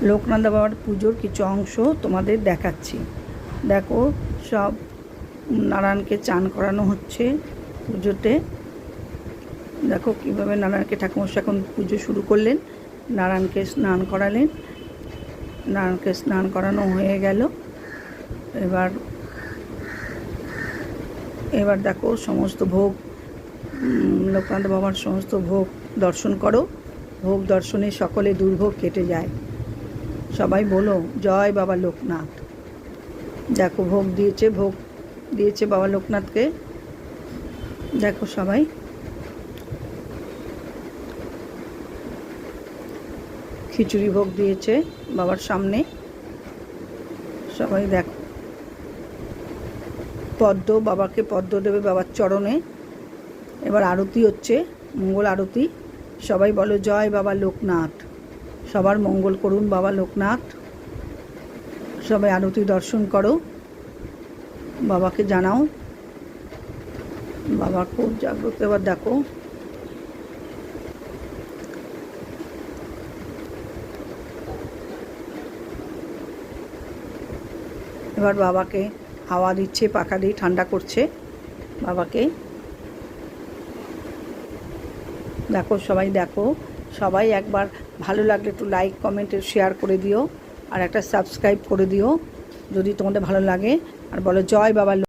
লোকনাথ বাবার পুজোর কিছু অংশ তোমাদের দেখাচ্ছি। দেখো, সব নারায়ণকে চান করানো হচ্ছে পুজোতে। দেখো কীভাবে নারায়ণকে ঠাকুমশাই এখন পুজো শুরু করলেন। নারায়ণকে স্নান করালেন। নারায়ণকে স্নান করানো হয়ে গেল। এবার দেখো সমস্ত ভোগ, লোকনাথ বাবার সমস্ত ভোগ দর্শন করো। ভোগ দর্শনে সকলে দুর্ভোগ কেটে যায়। সবাই বলো জয় বাবা লোকনাথ। দেখো ভোগ দিয়েছে বাবা লোকনাথকে। দেখো সবাই খিচুড়ি ভোগ দিয়েছে বাবার সামনে। সবাই দেখো বাবাকে পদ্ম দেবে বাবার চরণে। এবার আরতি হচ্ছে, মঙ্গল আরতি। সবাই বলো জয় বাবা লোকনাথ। সবার মঙ্গল করুন বাবা লোকনাথ। সবাই আরতি দর্শন করো, বাবাকে জানাও। বাবা খুব জাগ্রত। এবার দেখো এবার বাবাকে হাওয়া দিচ্ছে, পাখা দিয়ে ঠান্ডা করছে বাবাকে। দেখো সবাই দেখো, সবাই একবার ভালো লাগলে একটু লাইক কমেন্ট শেয়ার করে দিও, আর একটা সাবস্ক্রাইব করে দিও যদি তোমাদের ভালো লাগে। আর বলো জয় বাবা।